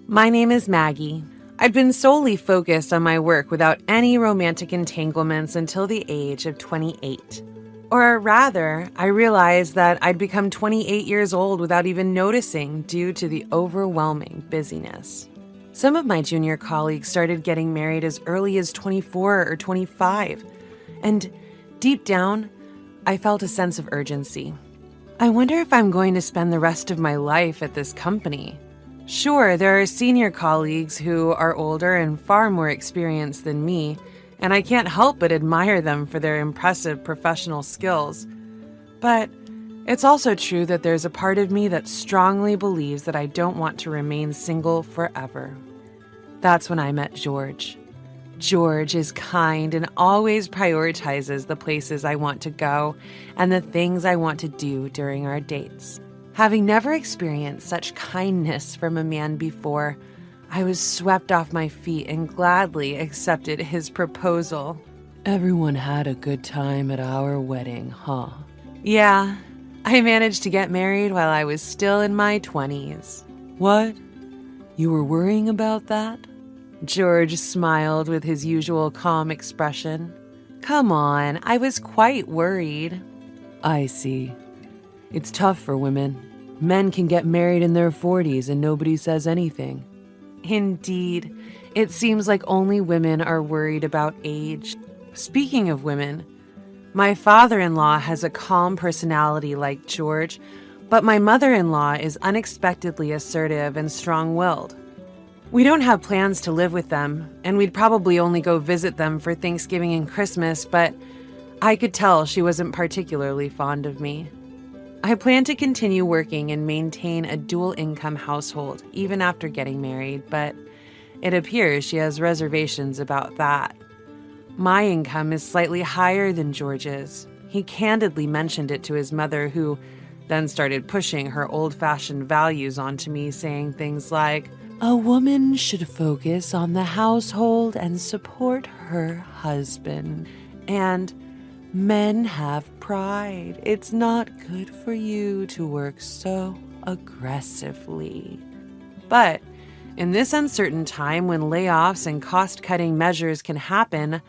My name is Maggie. I'd been solely focused on my work without any romantic entanglements until the age of 28. Or rather, I realized that I'd become 28 years old without even noticing due to the overwhelming busyness. Some of my junior colleagues started getting married as early as 24 or 25, and deep down, I felt a sense of urgency. I wonder if I'm going to spend the rest of my life at this company. Sure, there are senior colleagues who are older and far more experienced than me, and I can't help but admire them for their impressive professional skills. But it's also true that there's a part of me that strongly believes that I don't want to remain single forever. That's when I met George. George is kind and always prioritizes the places I want to go and the things I want to do during our dates. Having never experienced such kindness from a man before, I was swept off my feet and gladly accepted his proposal. Everyone had a good time at our wedding, huh? Yeah, I managed to get married while I was still in my 20s. What? You were worrying about that? George smiled with his usual calm expression. Come on, I was quite worried. I see. It's tough for women. Men can get married in their 40s and nobody says anything. Indeed, it seems like only women are worried about age. Speaking of women, my father-in-law has a calm personality like George, but my mother-in-law is unexpectedly assertive and strong-willed. We don't have plans to live with them, and we'd probably only go visit them for Thanksgiving and Christmas, but I could tell she wasn't particularly fond of me. I plan to continue working and maintain a dual-income household even after getting married, but it appears she has reservations about that. My income is slightly higher than George's. He candidly mentioned it to his mother, who then started pushing her old-fashioned values onto me, saying things like, "A woman should focus on the household and support her husband. And men have pride. It's not good for you to work so aggressively." But in this uncertain time when layoffs and cost-cutting measures can happen,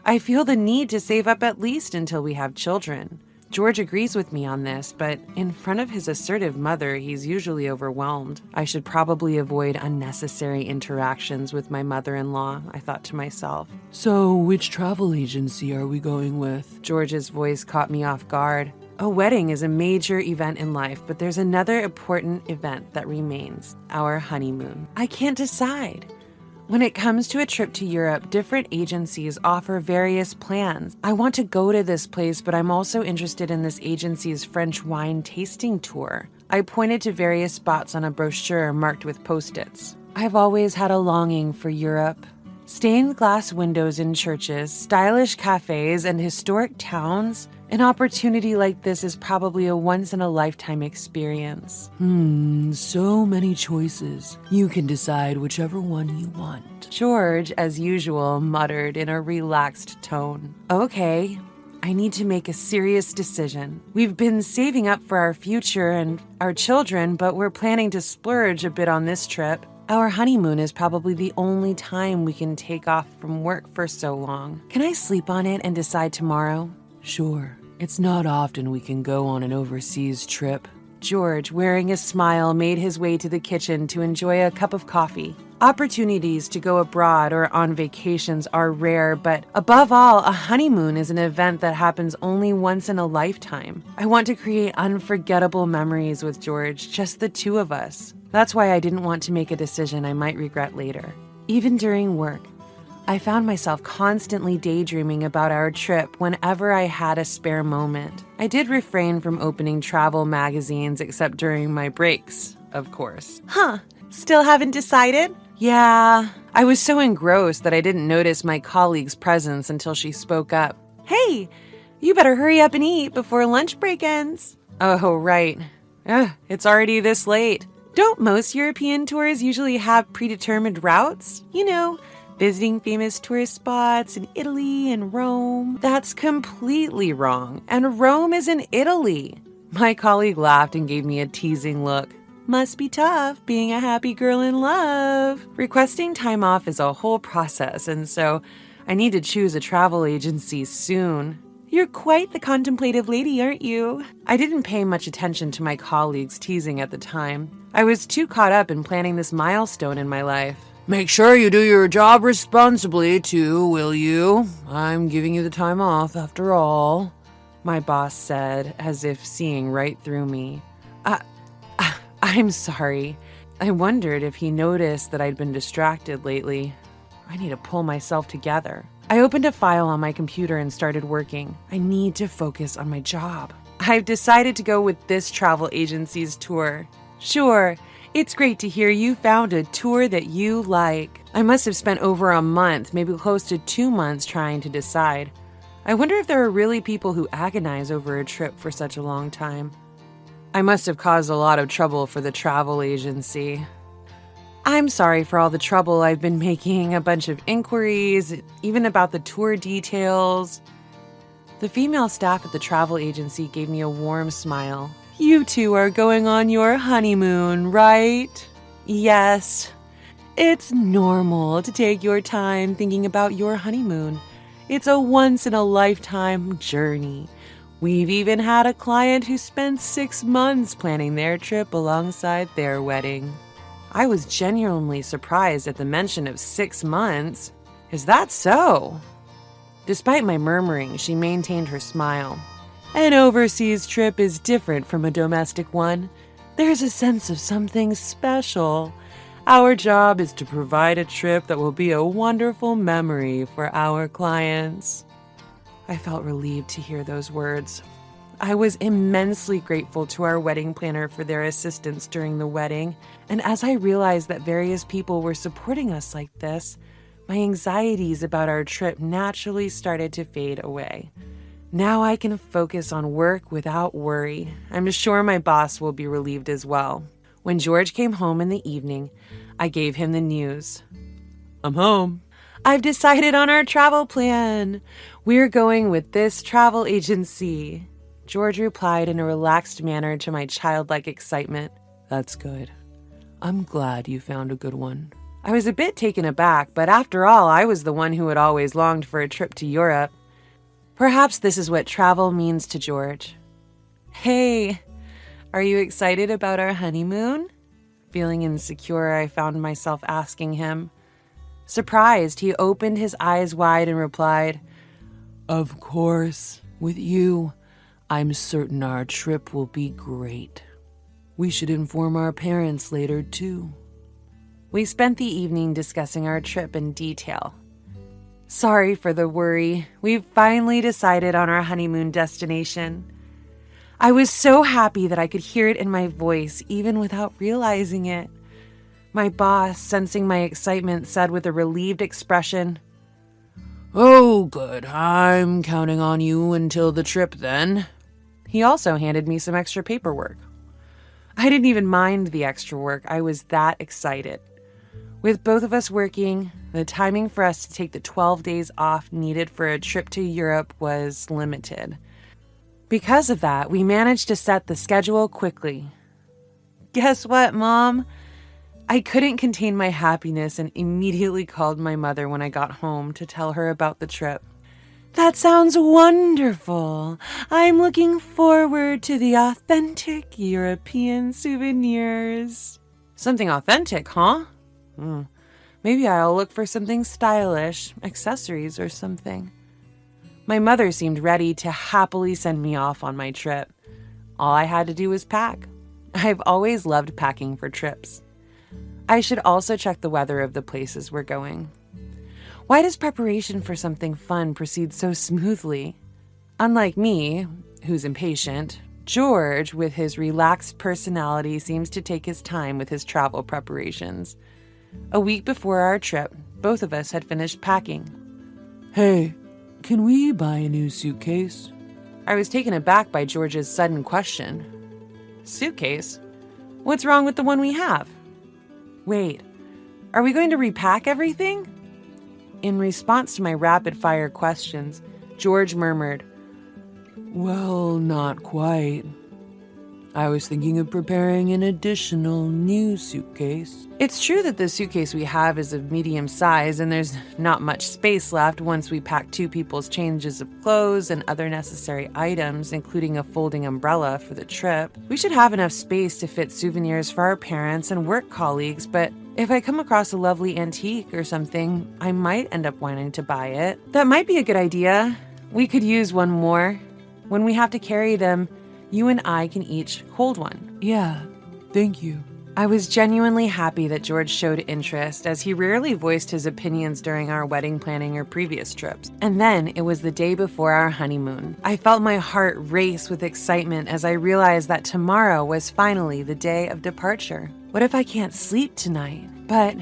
I feel the need to save up at least until we have children. George agrees with me on this, but in front of his assertive mother, he's usually overwhelmed. I should probably avoid unnecessary interactions with my mother-in-law, I thought to myself. So, which travel agency are we going with? George's voice caught me off guard. A wedding is a major event in life, but there's another important event that remains, our honeymoon. I can't decide. When it comes to a trip to Europe, different agencies offer various plans. I want to go to this place, but I'm also interested in this agency's French wine tasting tour. I pointed to various spots on a brochure marked with Post-its. I've always had a longing for Europe. Stained glass windows in churches, stylish cafes, and historic towns. An opportunity like this is probably a once-in-a-lifetime experience. So many choices. You can decide whichever one you want. George, as usual, muttered in a relaxed tone. Okay, I need to make a serious decision. We've been saving up for our future and our children, but we're planning to splurge a bit on this trip. Our honeymoon is probably the only time we can take off from work for so long. Can I sleep on it and decide tomorrow? Sure. It's not often we can go on an overseas trip. George, wearing a smile, made his way to the kitchen to enjoy a cup of coffee. Opportunities to go abroad or on vacations are rare, but above all, a honeymoon is an event that happens only once in a lifetime. I want to create unforgettable memories with George, just the two of us. That's why I didn't want to make a decision I might regret later. Even during work, I found myself constantly daydreaming about our trip whenever I had a spare moment. I did refrain from opening travel magazines except during my breaks, of course. Still haven't decided? Yeah, I was so engrossed that I didn't notice my colleague's presence until she spoke up. Hey, you better hurry up and eat before lunch break ends. Oh, right. It's already this late. Don't most European tours usually have predetermined routes? You know, visiting famous tourist spots in Italy and Rome. That's completely wrong. And Rome is in Italy. My colleague laughed and gave me a teasing look. Must be tough being a happy girl in love. Requesting time off is a whole process, and so I need to choose a travel agency soon. You're quite the contemplative lady, aren't you? I didn't pay much attention to my colleagues' teasing at the time. I was too caught up in planning this milestone in my life. Make sure you do your job responsibly, too, will you? I'm giving you the time off, after all, my boss said, as if seeing right through me. I'm sorry. I wondered if he noticed that I'd been distracted lately. I need to pull myself together. I opened a file on my computer and started working. I need to focus on my job. I've decided to go with this travel agency's tour. Sure, it's great to hear you found a tour that you like. I must have spent over a month, maybe close to 2 months trying to decide. I wonder if there are really people who agonize over a trip for such a long time. I must have caused a lot of trouble for the travel agency. I'm sorry for all the trouble I've been making, a bunch of inquiries, even about the tour details. The female staff at the travel agency gave me a warm smile. You two are going on your honeymoon, right? Yes. It's normal to take your time thinking about your honeymoon. It's a once-in-a-lifetime journey. We've even had a client who spent 6 months planning their trip alongside their wedding. I was genuinely surprised at the mention of 6 months. Is that so? Despite my murmuring, she maintained her smile. An overseas trip is different from a domestic one. There's a sense of something special. Our job is to provide a trip that will be a wonderful memory for our clients. I felt relieved to hear those words. I was immensely grateful to our wedding planner for their assistance during the wedding, and as I realized that various people were supporting us like this, my anxieties about our trip naturally started to fade away. Now I can focus on work without worry. I'm sure my boss will be relieved as well. When George came home in the evening, I gave him the news. I'm home. I've decided on our travel plan. We're going with this travel agency. George replied in a relaxed manner to my childlike excitement. That's good. I'm glad you found a good one. I was a bit taken aback, but after all, I was the one who had always longed for a trip to Europe. Perhaps this is what travel means to George. Hey, are you excited about our honeymoon? Feeling insecure, I found myself asking him. Surprised, he opened his eyes wide and replied, Of course, with you, I'm certain our trip will be great. We should inform our parents later, too. We spent the evening discussing our trip in detail. Sorry for the worry. We've finally decided on our honeymoon destination. I was so happy that I could hear it in my voice, even without realizing it. My boss, sensing my excitement, said with a relieved expression, Oh, good. I'm counting on you until the trip then. He also handed me some extra paperwork. I didn't even mind the extra work. I was that excited. With both of us working, the timing for us to take the 12 days off needed for a trip to Europe was limited. Because of that, we managed to set the schedule quickly. Guess what, Mom? I couldn't contain my happiness and immediately called my mother when I got home to tell her about the trip. That sounds wonderful. I'm looking forward to the authentic European souvenirs. Something authentic, huh? Maybe I'll look for something stylish, accessories or something. My mother seemed ready to happily send me off on my trip. All I had to do was pack. I've always loved packing for trips. I should also check the weather of the places we're going. Why does preparation for something fun proceed so smoothly? Unlike me, who's impatient, George, with his relaxed personality, seems to take his time with his travel preparations. A week before our trip, both of us had finished packing. Hey, can we buy a new suitcase? I was taken aback by George's sudden question. Suitcase? What's wrong with the one we have? Wait, are we going to repack everything? In response to my rapid-fire questions, George murmured, Well, not quite. I was thinking of preparing an additional new suitcase. It's true that the suitcase we have is of medium size and there's not much space left once we pack 2 people's changes of clothes and other necessary items, including a folding umbrella for the trip. We should have enough space to fit souvenirs for our parents and work colleagues, but if I come across a lovely antique or something, I might end up wanting to buy it. That might be a good idea. We could use one more. When we have to carry them, you and I can each hold one. Yeah, thank you. I was genuinely happy that George showed interest, as he rarely voiced his opinions during our wedding planning or previous trips. And then it was the day before our honeymoon. I felt my heart race with excitement as I realized that tomorrow was finally the day of departure. What if I can't sleep tonight? But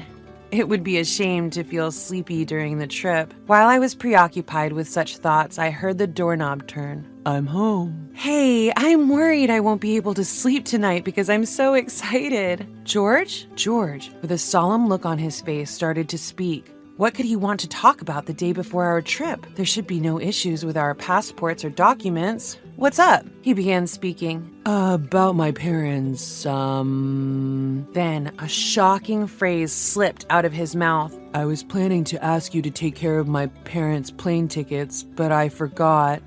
it would be a shame to feel sleepy during the trip. While I was preoccupied with such thoughts, I heard the doorknob turn. I'm home. Hey, I'm worried I won't be able to sleep tonight because I'm so excited. George? George, with a solemn look on his face, started to speak. What could he want to talk about the day before our trip? There should be no issues with our passports or documents. What's up? He began speaking. About my parents, Then a shocking phrase slipped out of his mouth. I was planning to ask you to take care of my parents' plane tickets, but I forgot.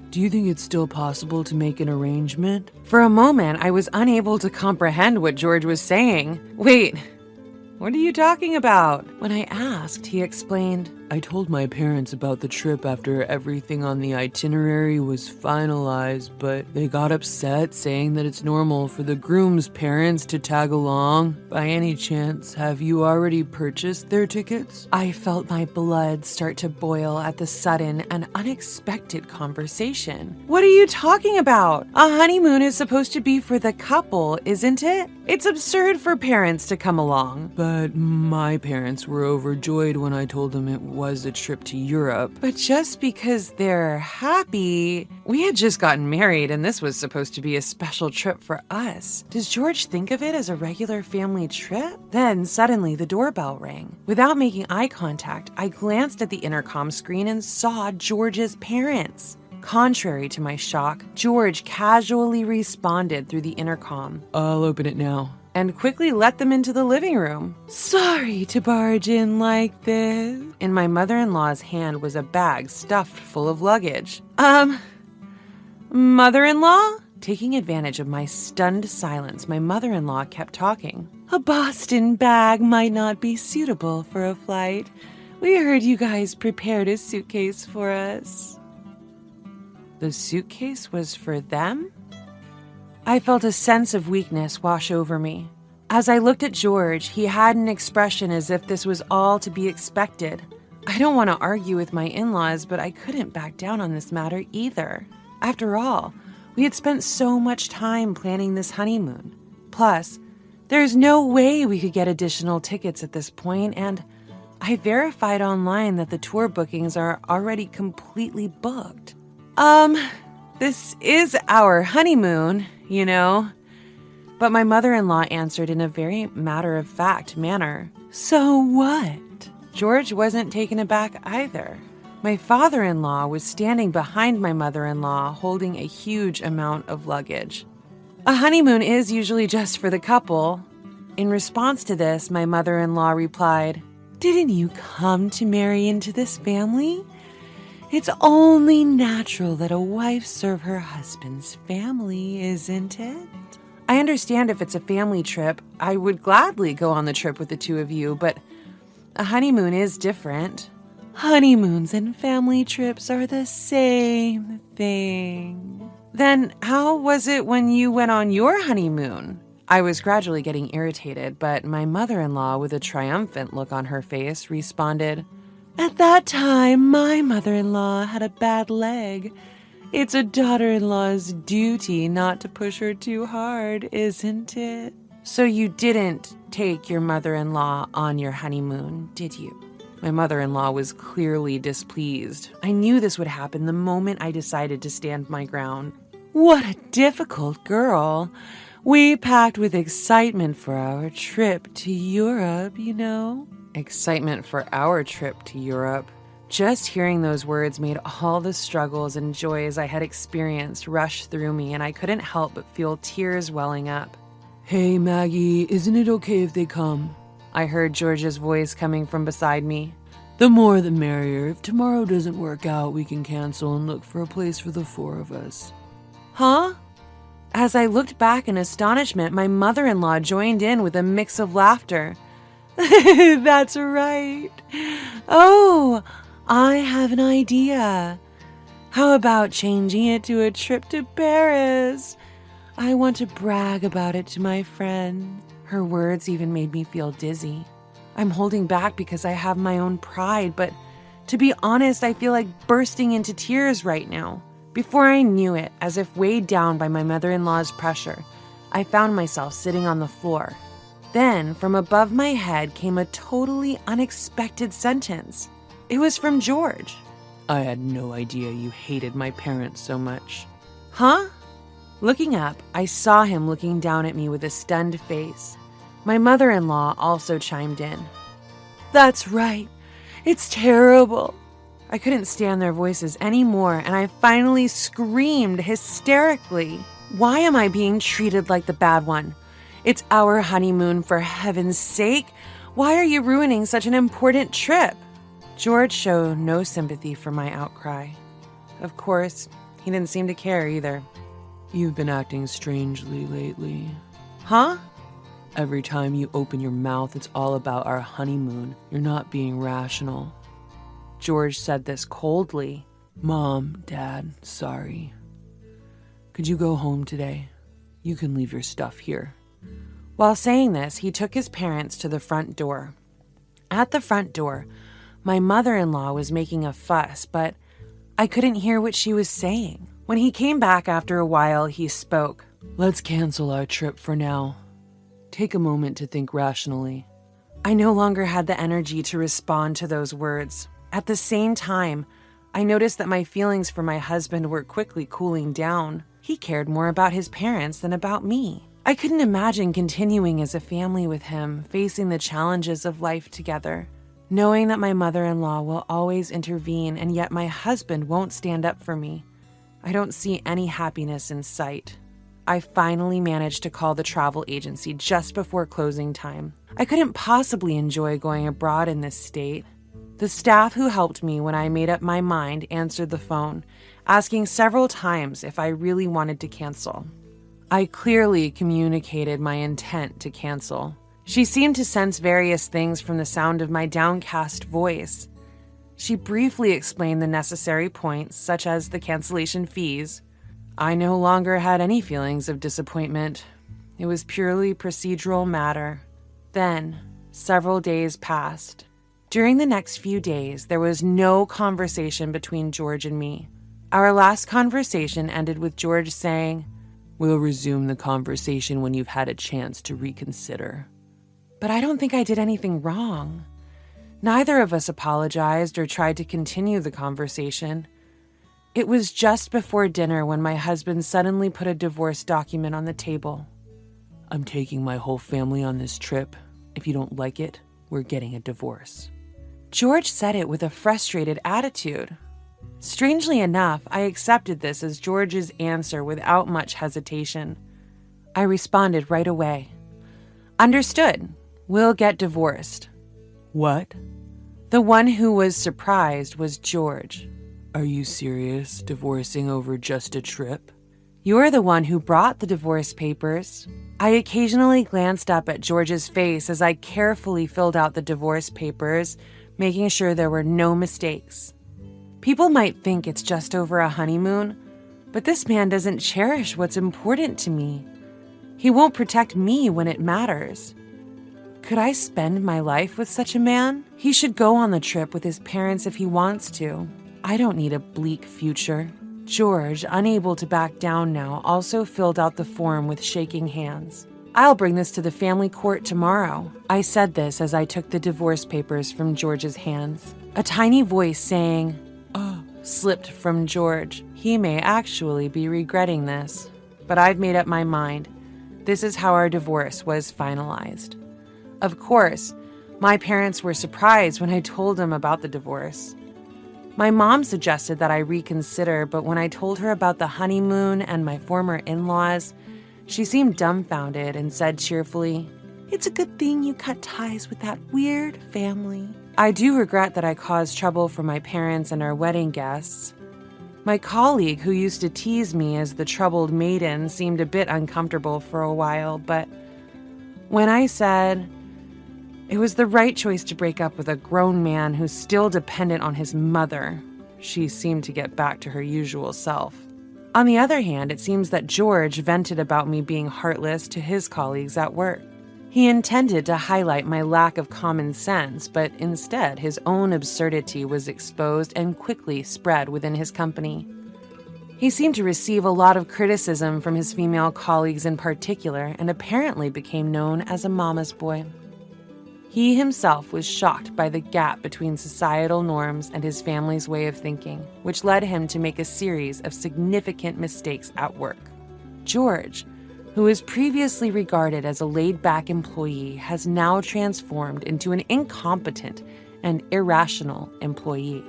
Do you think it's still possible to make an arrangement? For a moment, I was unable to comprehend what George was saying. Wait, what are you talking about? When I asked, he explained. I told my parents about the trip after everything on the itinerary was finalized, but they got upset, saying that it's normal for the groom's parents to tag along. By any chance, have you already purchased their tickets? I felt my blood start to boil at the sudden and unexpected conversation. What are you talking about? A honeymoon is supposed to be for the couple, isn't it? It's absurd for parents to come along. But my parents were overjoyed when I told them it was a trip to Europe. But just because they're happy, we had just gotten married and this was supposed to be a special trip for us. Does George think of it as a regular family trip? Then suddenly the doorbell rang. Without making eye contact, I glanced at the intercom screen and saw George's parents. Contrary to my shock, George casually responded through the intercom. I'll open it now. And quickly let them into the living room. Sorry to barge in like this. In my mother-in-law's hand was a bag stuffed full of luggage. Mother-in-law? Taking advantage of my stunned silence, my mother-in-law kept talking. A Boston bag might not be suitable for a flight. We heard you guys prepared a suitcase for us. The suitcase was for them? I felt a sense of weakness wash over me. As I looked at George, he had an expression as if this was all to be expected. I don't want to argue with my in-laws, but I couldn't back down on this matter either. After all, we had spent so much time planning this honeymoon. Plus, there's no way we could get additional tickets at this point, and I verified online that the tour bookings are already completely booked. This is our honeymoon, you know. But my mother-in-law answered in a very matter-of-fact manner. So what? George wasn't taken aback either. My father-in-law was standing behind my mother-in-law holding a huge amount of luggage. A honeymoon is usually just for the couple. In response to this, my mother-in-law replied, Didn't you come to marry into this family? It's only natural that a wife serve her husband's family, isn't it? I understand if it's a family trip, I would gladly go on the trip with the two of you, but a honeymoon is different. Honeymoons and family trips are the same thing. Then how was it when you went on your honeymoon? I was gradually getting irritated, but my mother-in-law, with a triumphant look on her face, responded, At that time, my mother-in-law had a bad leg. It's a daughter-in-law's duty not to push her too hard, isn't it? So you didn't take your mother-in-law on your honeymoon, did you? My mother-in-law was clearly displeased. I knew this would happen the moment I decided to stand my ground. What a difficult girl. We packed with excitement for our trip to Europe, you know. Excitement for our trip to Europe. Just hearing those words made all the struggles and joys I had experienced rush through me, and I couldn't help but feel tears welling up. Hey, Maggie, isn't it okay if they come? I heard George's voice coming from beside me. The more the merrier. If tomorrow doesn't work out, we can cancel and look for a place for the 4 of us. Huh? As I looked back in astonishment, my mother-in-law joined in with a mix of laughter. That's right. Oh, I have an idea. How about changing it to a trip to Paris? I want to brag about it to my friends. Her words even made me feel dizzy. I'm holding back because I have my own pride, but to be honest, I feel like bursting into tears right now. Before I knew it, as if weighed down by my mother-in-law's pressure, I found myself sitting on the floor. Then, from above my head came a totally unexpected sentence. It was from George. I had no idea you hated my parents so much. Huh? Looking up, I saw him looking down at me with a stunned face. My mother-in-law also chimed in. That's right. It's terrible. I couldn't stand their voices anymore, and I finally screamed hysterically. Why am I being treated like the bad one? It's our honeymoon, for heaven's sake. Why are you ruining such an important trip? George showed no sympathy for my outcry. Of course, he didn't seem to care either. You've been acting strangely lately. Huh? Every time you open your mouth, it's all about our honeymoon. You're not being rational. George said this coldly. Mom, Dad, sorry. Could you go home today? You can leave your stuff here. While saying this, he took his parents to the front door. At the front door, my mother-in-law was making a fuss, but I couldn't hear what she was saying. When he came back after a while, he spoke. Let's cancel our trip for now. Take a moment to think rationally. I no longer had the energy to respond to those words. At the same time, I noticed that my feelings for my husband were quickly cooling down. He cared more about his parents than about me. I couldn't imagine continuing as a family with him, facing the challenges of life together, knowing that my mother-in-law will always intervene and yet my husband won't stand up for me. I don't see any happiness in sight. I finally managed to call the travel agency just before closing time. I couldn't possibly enjoy going abroad in this state. The staff who helped me when I made up my mind answered the phone, asking several times if I really wanted to cancel. I clearly communicated my intent to cancel. She seemed to sense various things from the sound of my downcast voice. She briefly explained the necessary points, such as the cancellation fees. I no longer had any feelings of disappointment. It was purely procedural matter. Then, several days passed. During the next few days, there was no conversation between George and me. Our last conversation ended with George saying, "We'll resume the conversation when you've had a chance to reconsider." But I don't think I did anything wrong. Neither of us apologized or tried to continue the conversation. It was just before dinner when my husband suddenly put a divorce document on the table. "I'm taking my whole family on this trip. If you don't like it, we're getting a divorce." George said it with a frustrated attitude. Strangely enough, I accepted this as George's answer without much hesitation. I responded right away. "Understood. We'll get divorced." "What?" The one who was surprised was George. "Are you serious? Divorcing over just a trip?" "You're the one who brought the divorce papers." I occasionally glanced up at George's face as I carefully filled out the divorce papers, making sure there were no mistakes. People might think it's just over a honeymoon, but this man doesn't cherish what's important to me. He won't protect me when it matters. Could I spend my life with such a man? He should go on the trip with his parents if he wants to. I don't need a bleak future. George, unable to back down now, also filled out the form with shaking hands. "I'll bring this to the family court tomorrow." I said this as I took the divorce papers from George's hands. A tiny voice saying, "Oh," slipped from George. He may actually be regretting this. But I've made up my mind. This is how our divorce was finalized. Of course, my parents were surprised when I told them about the divorce. My mom suggested that I reconsider, but when I told her about the honeymoon and my former in-laws, she seemed dumbfounded and said cheerfully, "It's a good thing you cut ties with that weird family." I do regret that I caused trouble for my parents and our wedding guests. My colleague who used to tease me as the troubled maiden seemed a bit uncomfortable for a while, but when I said it was the right choice to break up with a grown man who's still dependent on his mother, she seemed to get back to her usual self. On the other hand, it seems that George vented about me being heartless to his colleagues at work. He intended to highlight my lack of common sense, but instead his own absurdity was exposed and quickly spread within his company. He seemed to receive a lot of criticism from his female colleagues in particular, and apparently became known as a mama's boy. He himself was shocked by the gap between societal norms and his family's way of thinking, which led him to make a series of significant mistakes at work. George, who was previously regarded as a laid-back employee, has now transformed into an incompetent and irrational employee.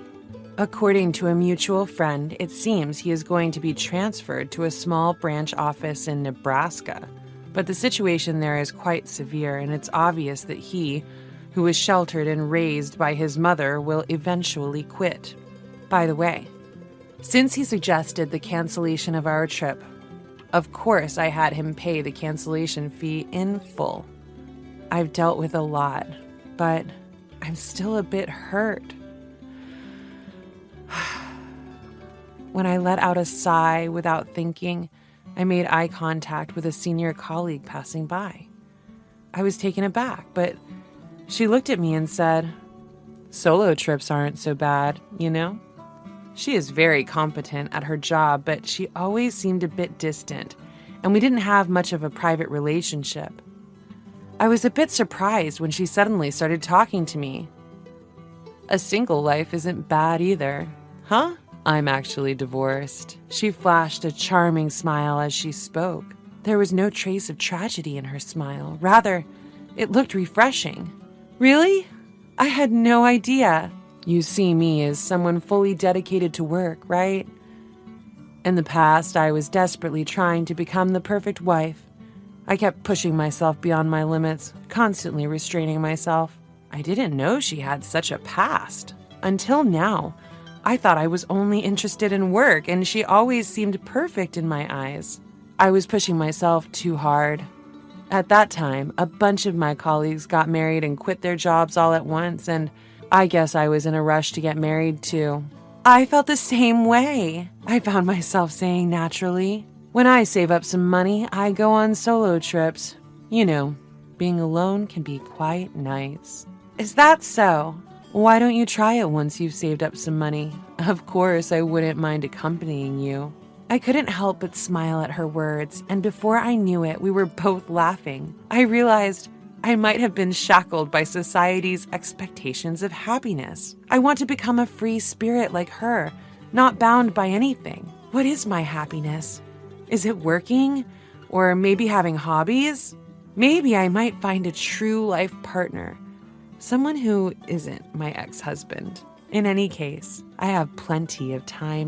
According to a mutual friend, it seems he is going to be transferred to a small branch office in Nebraska. But the situation there is quite severe, and it's obvious that he, who was sheltered and raised by his mother, will eventually quit. By the way, since he suggested the cancellation of our trip, of course I had him pay the cancellation fee in full. I've dealt with a lot, but I'm still a bit hurt. When I let out a sigh without thinking, I made eye contact with a senior colleague passing by. I was taken aback, but she looked at me and said, "Solo trips aren't so bad, you know?" She is very competent at her job, but she always seemed a bit distant, and we didn't have much of a private relationship. I was a bit surprised when she suddenly started talking to me. "A single life isn't bad either, huh? I'm actually divorced." She flashed a charming smile as she spoke. There was no trace of tragedy in her smile. Rather, it looked refreshing. "Really? I had no idea. You see me as someone fully dedicated to work, right? In the past, I was desperately trying to become the perfect wife. I kept pushing myself beyond my limits, constantly restraining myself. I didn't know she had such a past. Until now, I thought I was only interested in work, and she always seemed perfect in my eyes. I was pushing myself too hard. At that time, a bunch of my colleagues got married and quit their jobs all at once, and I guess I was in a rush to get married too. I felt the same way," I found myself saying naturally. "When I save up some money, I go on solo trips. You know, being alone can be quite nice." "Is that so? Why don't you try it once you've saved up some money? Of course, I wouldn't mind accompanying you." I couldn't help but smile at her words, and before I knew it, we were both laughing. I realized I might have been shackled by society's expectations of happiness. I want to become a free spirit like her, not bound by anything. What is my happiness? Is it working? Or maybe having hobbies? Maybe I might find a true life partner. Someone who isn't my ex-husband. In any case, I have plenty of time